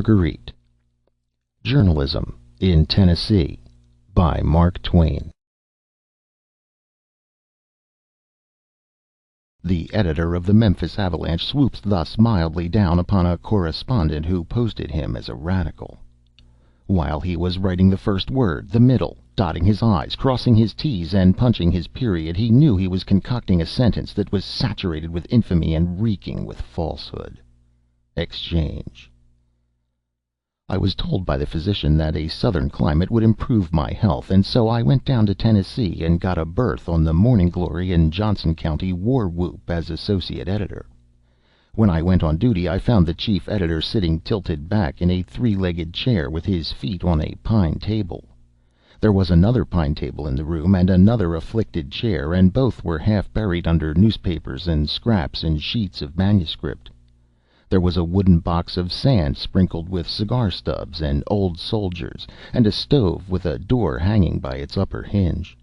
Marguerite. Journalism in Tennessee by Mark Twain. The editor of the Memphis Avalanche swoops thus mildly down upon a correspondent who posted him as a radical. While he was writing the first word, the middle, dotting his I's, crossing his T's, and punching his period, he knew he was concocting a sentence that was saturated with infamy and reeking with falsehood. Exchange. I was told by the physician that a southern climate would improve my health, and so I went down to Tennessee and got a berth on the Morning Glory and Johnson County War Whoop as associate editor. When I went on duty, I found the chief editor sitting tilted back in a three-legged chair with his feet on a pine table. There was another pine table in the room and another afflicted chair, and both were half buried under newspapers and scraps and sheets of manuscript. There was a wooden box of sand sprinkled with cigar stubs and old soldiers, and a stove with a door hanging by its upper hinge.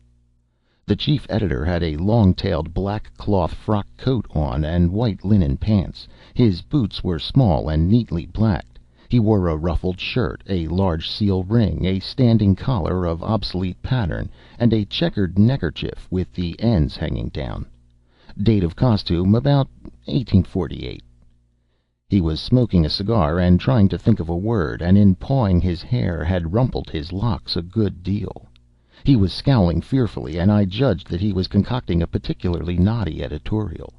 The chief editor had a long-tailed black cloth frock coat on and white linen pants. His boots were small and neatly blacked. He wore a ruffled shirt, a large seal ring, a standing collar of obsolete pattern, and a checkered neckerchief with the ends hanging down. Date of costume about 1848. He was smoking a cigar and trying to think of a word, and in pawing his hair had rumpled his locks a good deal. He was scowling fearfully, and I judged that he was concocting a particularly knotty editorial.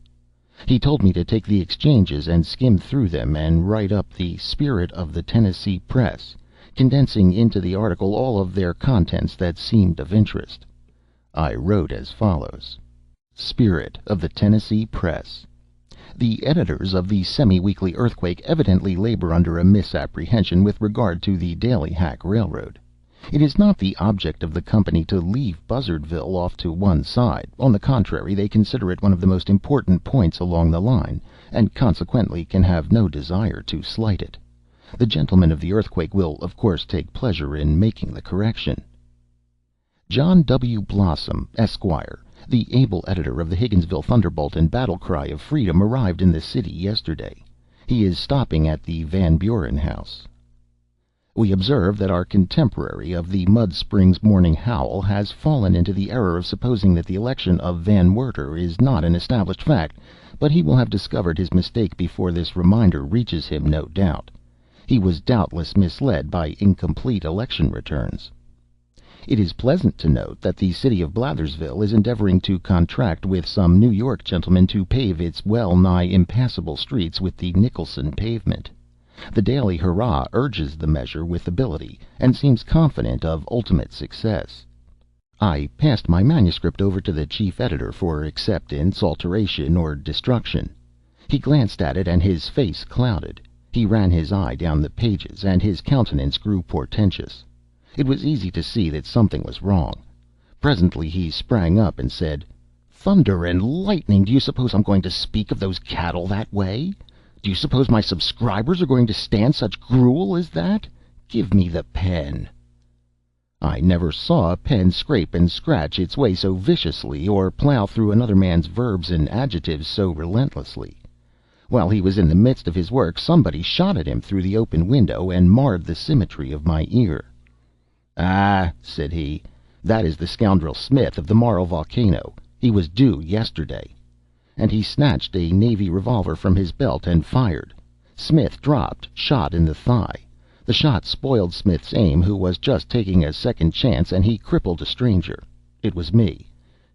He told me to take the exchanges and skim through them and write up the spirit of the Tennessee press, condensing into the article all of their contents that seemed of interest. I wrote as follows: Spirit of the Tennessee press. The editors of the Semi-Weekly Earthquake evidently labor under a misapprehension with regard to the Daily Hack Railroad. It is not the object of the company to leave Buzzardville off to one side. On the contrary, they consider it one of the most important points along the line, and consequently can have no desire to slight it. The gentlemen of the Earthquake will, of course, take pleasure in making the correction. John W. Blossom, Esquire, the able editor of the Higginsville Thunderbolt and Battle Cry of Freedom, arrived in the city yesterday. He is stopping at the Van Buren House. We observe that our contemporary of the Mud Springs Morning Howl has fallen into the error of supposing that the election of Van Werter is not an established fact, but he will have discovered his mistake before this reminder reaches him, no doubt. He was doubtless misled by incomplete election returns. It is pleasant to note that the city of Blathersville is endeavoring to contract with some New York gentlemen to pave its well-nigh impassable streets with the Nicholson pavement. The Daily Hurrah urges the measure with ability, and seems confident of ultimate success. I passed my manuscript over to the chief editor for acceptance, alteration, or destruction. He glanced at it, and his face clouded. He ran his eye down the pages, and his countenance grew portentous. It was easy to see that something was wrong. Presently he sprang up and said, "Thunder and lightning! Do you suppose I'm going to speak of those cattle that way? Do you suppose my subscribers are going to stand such gruel as that? Give me the pen." I never saw a pen scrape and scratch its way so viciously, or plow through another man's verbs and adjectives so relentlessly. While he was in the midst of his work, somebody shot at him through the open window and marred the symmetry of my ear. "Ah," said he, "that is the scoundrel Smith of the Morro Volcano. He was due yesterday." And he snatched a navy revolver from his belt and fired. Smith dropped, shot in the thigh. The shot spoiled Smith's aim, who was just taking a second chance, and he crippled a stranger. It was me.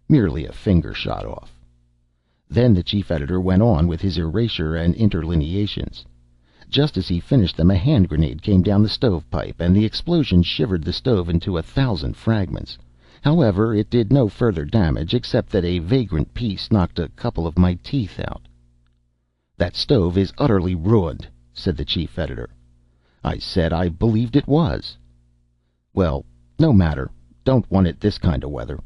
Merely a finger shot off. Then the chief editor went on with his erasure and interlineations. Just as he finished them, a hand grenade came down the stovepipe, and the explosion shivered the stove into 1,000 fragments. However, it did no further damage, except that a vagrant piece knocked a couple of my teeth out. "That stove is utterly ruined," said the chief editor. I said I believed it was. "Well, no matter. Don't want it this kind of weather.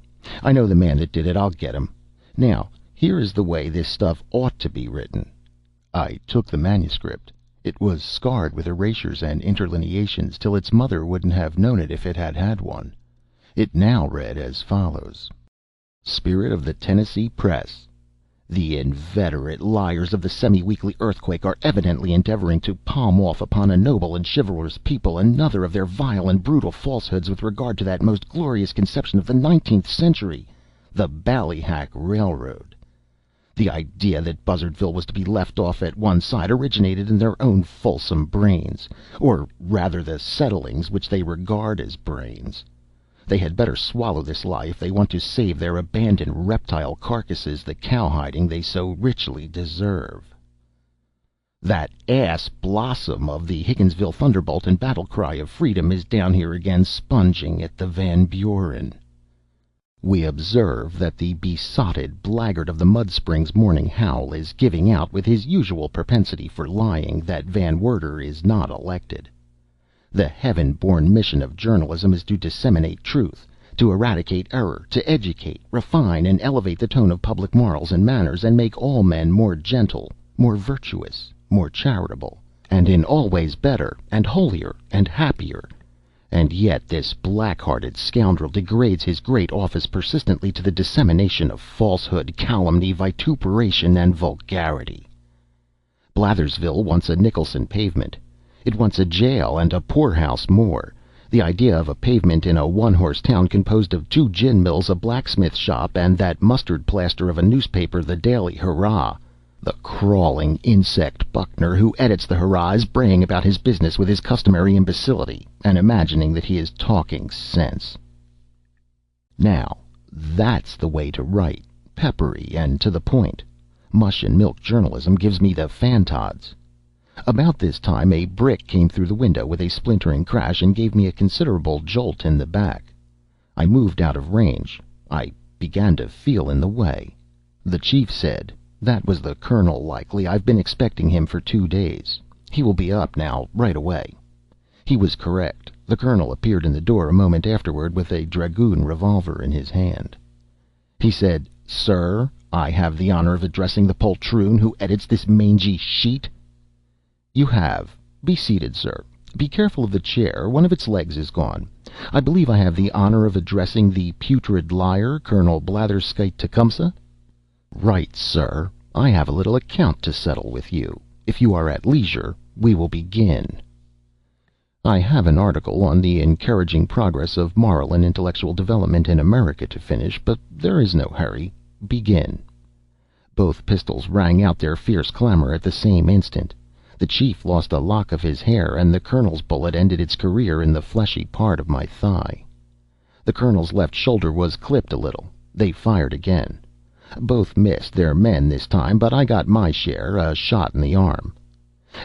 I know the man that did it. I'll get him. Now, here is the way this stuff ought to be written." I took the manuscript. It was scarred with erasures and interlineations, till its mother wouldn't have known it if it had had one. It now read as follows: Spirit of the Tennessee Press. The inveterate liars of the semi-weekly Earthquake are evidently endeavoring to palm off upon a noble and chivalrous people another of their vile and brutal falsehoods with regard to that most glorious conception of the 19th century, the Ballyhack Railroad. The idea that Buzzardville was to be left off at one side originated in their own fulsome brains, or rather the settlings which they regard as brains. They had better swallow this lie if they want to save their abandoned reptile carcasses the cowhiding they so richly deserve. That ass Blossom of the Higginsville Thunderbolt and battle cry of freedom is down here again sponging at the Van Buren. We observe that the besotted blackguard of the Mud Springs Morning Howl is giving out, with his usual propensity for lying, that Van Werter is not elected. The heaven-born mission of journalism is to disseminate truth, to eradicate error, to educate, refine, and elevate the tone of public morals and manners, and make all men more gentle, more virtuous, more charitable, and in all ways better, and holier, and happier. And yet this black-hearted scoundrel degrades his great office persistently to the dissemination of falsehood, calumny, vituperation, and vulgarity. Blathersville wants a Nicholson pavement. It wants a jail and a poorhouse more. The idea of a pavement in a one-horse town composed of 2 gin mills, a blacksmith shop, and that mustard plaster of a newspaper, the Daily Hurrah. The crawling insect Buckner who edits the Hurrah is braying about his business with his customary imbecility, and imagining that he is talking sense. Now, that's the way to write, peppery and to the point. Mush and milk journalism gives me the fantods. About this time a brick came through the window with a splintering crash and gave me a considerable jolt in the back. I moved out of range. I began to feel in the way. The chief said, "That was the colonel, likely. I've been expecting him for 2 days. He will be up now, right away." He was correct. The colonel appeared in the door a moment afterward with a dragoon revolver in his hand. He said, "Sir, I have the honor of addressing the poltroon who edits this mangy sheet." "You have. Be seated, sir. Be careful of the chair. One of its legs is gone. I believe I have the honor of addressing the putrid liar, Colonel Blatherskite Tecumseh?" "Right, sir. I have a little account to settle with you. If you are at leisure, we will begin." "I have an article on the encouraging progress of moral and intellectual development in America to finish, but there is no hurry. Begin." Both pistols rang out their fierce clamor at the same instant. The chief lost a lock of his hair, and the colonel's bullet ended its career in the fleshy part of my thigh. The colonel's left shoulder was clipped a little. They fired again. Both missed their men this time, but I got my share, a shot in the arm.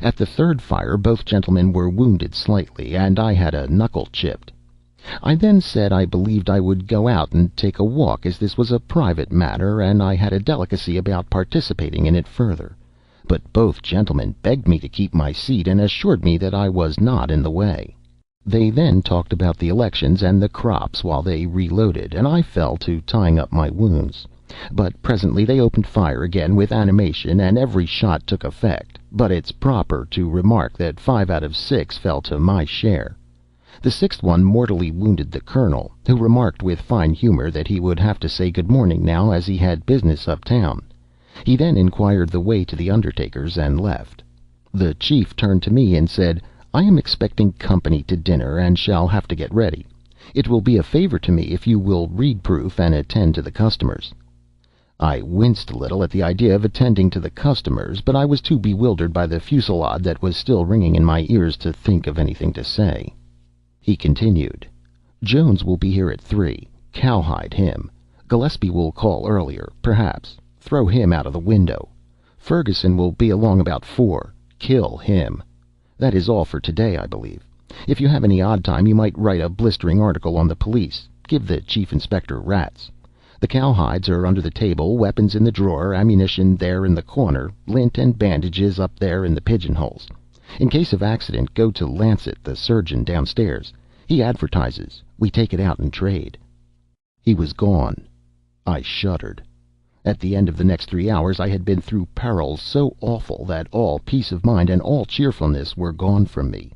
At the third fire both gentlemen were wounded slightly, and I had a knuckle chipped. I then said I believed I would go out and take a walk, as this was a private matter, and I had a delicacy about participating in it further. But both gentlemen begged me to keep my seat, and assured me that I was not in the way. They then talked about the elections and the crops while they reloaded, and I fell to tying up my wounds. But presently they opened fire again with animation, and every shot took effect. But it's proper to remark that 5 out of 6 fell to my share. The 6th one mortally wounded the colonel, who remarked with fine humor that he would have to say good morning now, as he had business uptown. He then inquired the way to the undertaker's and left. The chief turned to me and said, "I am expecting company to dinner, and shall have to get ready. It will be a favor to me if you will read proof and attend to the customers." I winced a little at the idea of attending to the customers, but I was too bewildered by the fusillade that was still ringing in my ears to think of anything to say. He continued, "Jones will be here at 3. Cowhide him. Gillespie will call earlier, perhaps. Throw him out of the window. Ferguson will be along about 4. Kill him. That is all for today, I believe. If you have any odd time, you might write a blistering article on the police. Give the chief inspector rats. The cowhides are under the table, weapons in the drawer, ammunition there in the corner, lint and bandages up there in the pigeonholes. In case of accident, go to Lancet, the surgeon, downstairs. He advertises. We take it out in trade." He was gone. I shuddered. At the end of the next 3 hours I had been through perils so awful that all peace of mind and all cheerfulness were gone from me.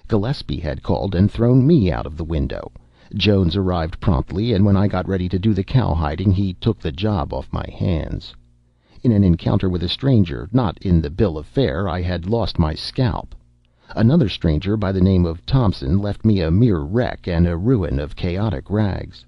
Gillespie had called and thrown me out of the window. Jones arrived promptly, and when I got ready to do the cowhiding he took the job off my hands. In an encounter with a stranger, not in the bill of fare, I had lost my scalp. Another stranger by the name of Thompson left me a mere wreck and a ruin of chaotic rags.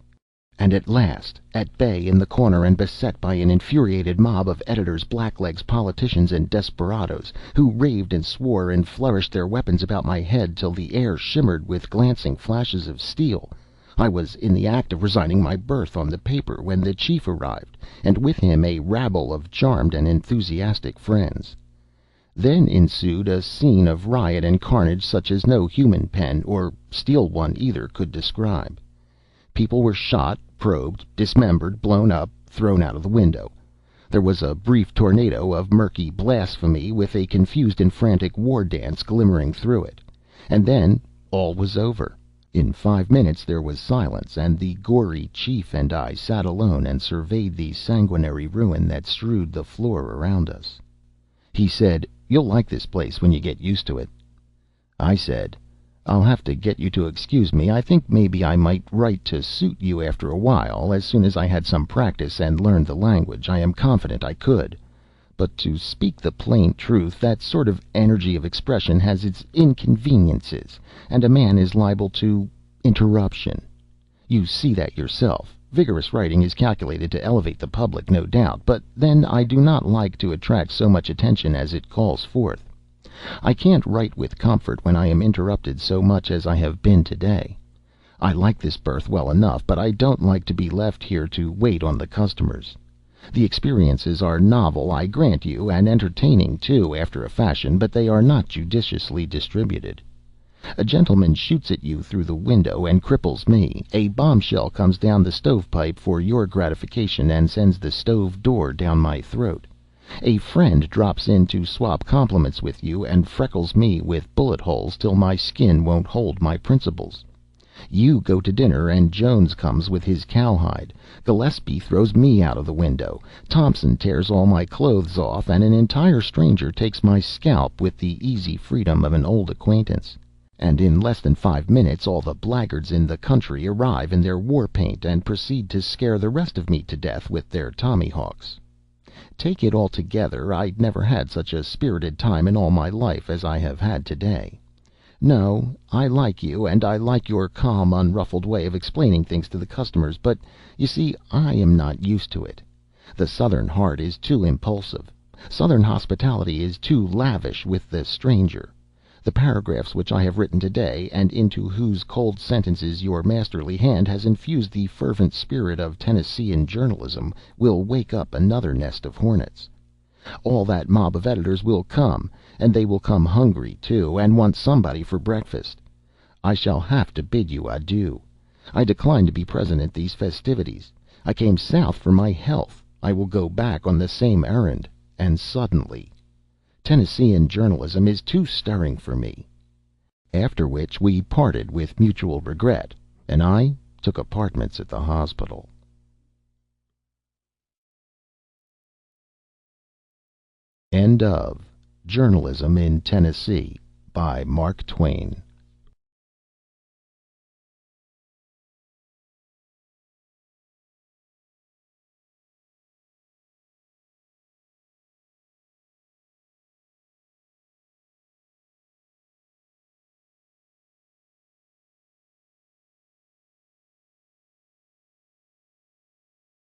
And at last, at bay in the corner and beset by an infuriated mob of editors, blacklegs, politicians, and desperadoes, who raved and swore and flourished their weapons about my head till the air shimmered with glancing flashes of steel, I was in the act of resigning my berth on the paper when the chief arrived, and with him a rabble of charmed and enthusiastic friends. Then ensued a scene of riot and carnage such as no human pen, or steel one either, could describe. People were shot, probed, dismembered, blown up, thrown out of the window. There was a brief tornado of murky blasphemy, with a confused and frantic war dance glimmering through it. And then all was over. In 5 minutes there was silence, and the gory chief and I sat alone and surveyed the sanguinary ruin that strewed the floor around us. He said, "You'll like this place when you get used to it." I said, "I'll have to get you to excuse me. I think maybe I might write to suit you after a while. As soon as I had some practice and learned the language, I am confident I could. But to speak the plain truth, that sort of energy of expression has its inconveniences, and a man is liable to interruption. You see that yourself. Vigorous writing is calculated to elevate the public, no doubt, but then I do not like to attract so much attention as it calls forth. I can't write with comfort when I am interrupted so much as I have been today. I like this berth well enough, but I don't like to be left here to wait on the customers. The experiences are novel, I grant you, and entertaining, too, after a fashion, but they are not judiciously distributed. A gentleman shoots at you through the window and cripples me. A bombshell comes down the stovepipe for your gratification and sends the stove door down my throat. A friend drops in to swap compliments with you and freckles me with bullet holes till my skin won't hold my principles. You go to dinner, and Jones comes with his cowhide. Gillespie throws me out of the window. Thompson tears all my clothes off, and an entire stranger takes my scalp with the easy freedom of an old acquaintance. And in less than 5 minutes all the blackguards in the country arrive in their war paint, and proceed to scare the rest of me to death with their tommyhawks. Take it altogether, I never had such a spirited time in all my life as I have had today. No, I like you, and I like your calm, unruffled way of explaining things to the customers, but, you see, I am not used to it. The Southern heart is too impulsive. Southern hospitality is too lavish with the stranger. The paragraphs which I have written today, and into whose cold sentences your masterly hand has infused the fervent spirit of Tennessean journalism, will wake up another nest of hornets. All that mob of editors will come, and they will come hungry, too, and want somebody for breakfast. I shall have to bid you adieu. I decline to be present at these festivities. I came South for my health. I will go back on the same errand, and suddenly. Tennessean journalism is too stirring for me." After which we parted with mutual regret, and I took apartments at the hospital. End of Journalism in Tennessee by Mark Twain.